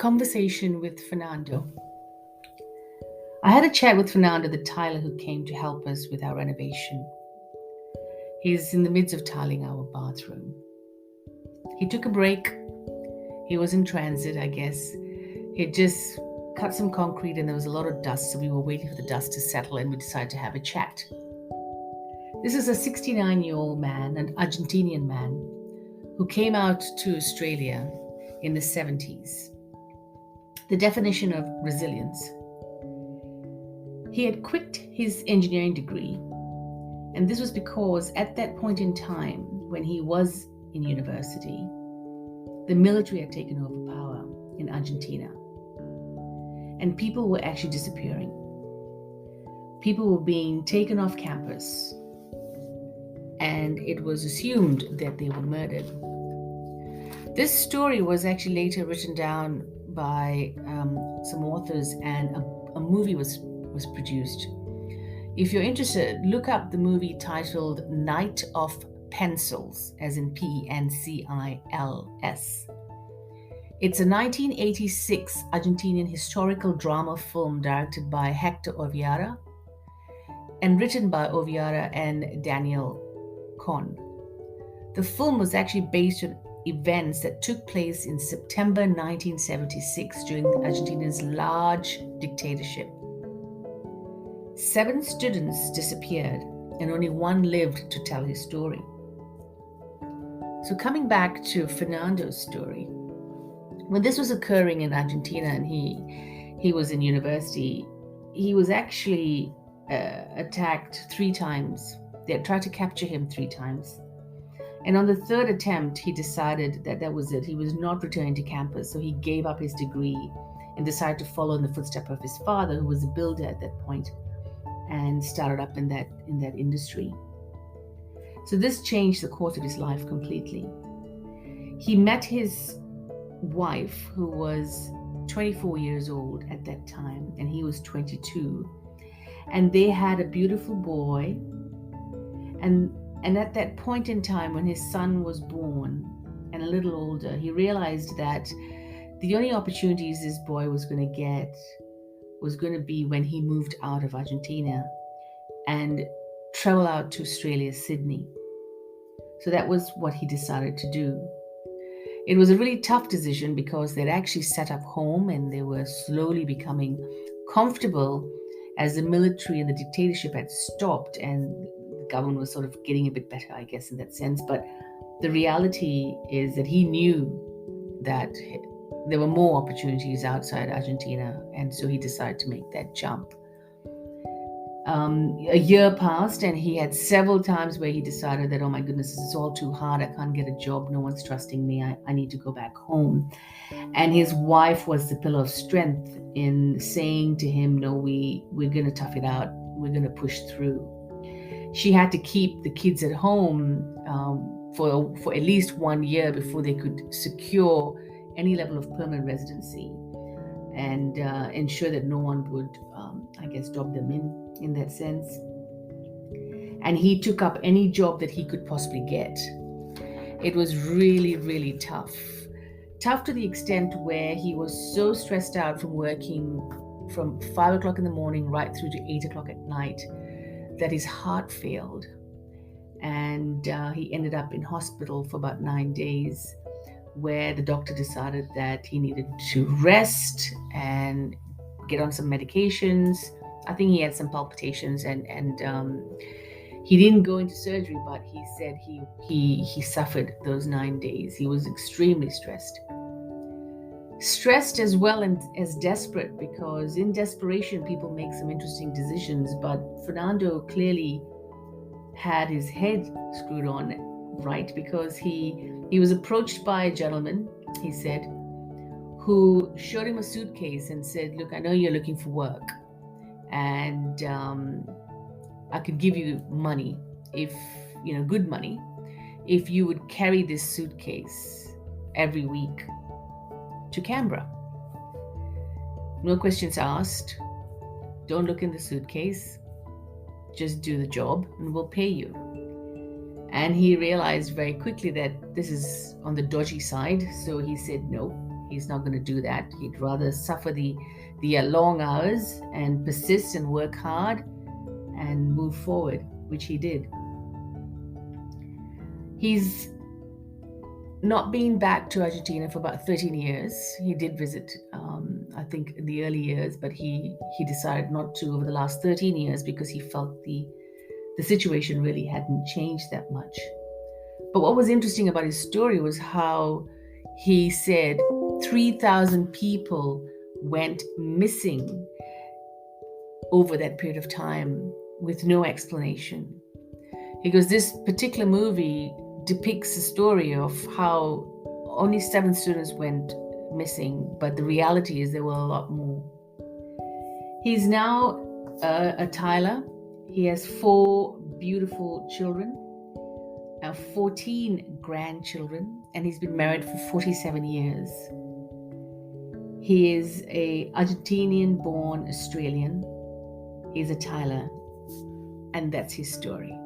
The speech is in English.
conversation with Fernando. I had a chat with Fernando, the tiler who came to help us with our renovation. He's in the midst of tiling our bathroom. He took a break. He was in transit, I guess. He just cut some concrete and there was a lot of dust, so we were waiting for the dust to settle and we decided to have a chat. This is a 69-year-old man, an Argentinian man, who came out to Australia in the 70s. The definition of resilience. He had quit his engineering degree, and this was because at that point in time, when he was in university, the military had taken over power in Argentina, and people were actually disappearing. People were being taken off campus, and it was assumed that they were murdered. This story was actually later written down by some authors, and a movie was produced. If you're interested, look up the movie titled Night of Pencils, as in Pencils. It's a 1986 Argentinian historical drama film directed by Hector Oviara and written by Oviara and Daniel Con. The film was actually based on events that took place in September 1976 during Argentina's large dictatorship. 7 students disappeared and only one lived to tell his story. So coming back to Fernando's story, when this was occurring in Argentina and he was in university, he was actually attacked 3 times. They had tried to capture him 3 times. And on the 3rd attempt, he decided that was it. He was not returning to campus, so he gave up his degree and decided to follow in the footsteps of his father, who was a builder at that point, and started up in that industry. So this changed the course of his life completely. He met his wife, who was 24 years old at that time, and he was 22. And they had a beautiful boy. And at that point in time, when his son was born and a little older, he realized that the only opportunities this boy was going to get was going to be when he moved out of Argentina and travel out to Australia, Sydney. So that was what he decided to do. It was a really tough decision because they'd actually set up home and they were slowly becoming comfortable as the military and the dictatorship had stopped and the government was sort of getting a bit better, I guess, in that sense. But the reality is that he knew that there were more opportunities outside Argentina, and so he decided to make that jump. A year passed and he had several times where he decided that, oh my goodness, this is all too hard. I can't get a job. No one's trusting me. I need to go back home. And his wife was the pillar of strength in saying to him, no, we're going to tough it out. We're going to push through. She had to keep the kids at home for at least 1 year before they could secure any level of permanent residency and ensure that no one would, dob them in that sense. And he took up any job that he could possibly get. It was really, really tough. Tough to the extent where he was so stressed out from working from 5 o'clock in the morning right through to 8 o'clock at night that his heart failed. And he ended up in hospital for about 9 days, where the doctor decided that he needed to rest and get on some medications. I think he had some palpitations and he didn't go into surgery, but he said he suffered those 9 days. He was extremely stressed. Stressed as well and as desperate, because in desperation, people make some interesting decisions. But Fernando clearly had his head screwed on right, because he was approached by a gentleman, he said, who showed him a suitcase and said, look, I know you're looking for work, and I could give you money, if good money, if you would carry this suitcase every week to Canberra. No questions asked. Don't look in the suitcase. Just do the job and we'll pay you. And he realized very quickly that this is on the dodgy side, so he said no. He's not going to do that. He'd rather suffer the long hours and persist and work hard and move forward, which he did. He's not been back to Argentina for about 13 years. He did visit, I think, in the early years, but he decided not to over the last 13 years because he felt the situation really hadn't changed that much. But what was interesting about his story was how he said 3,000 people went missing over that period of time with no explanation. He goes, this particular movie depicts the story of how only 7 students went missing, but the reality is there were a lot more. He's now a Tyler. He has 4 beautiful children, 14 grandchildren, and he's been married for 47 years. He is a Argentinian-born Australian. He's a Tyler, and that's his story.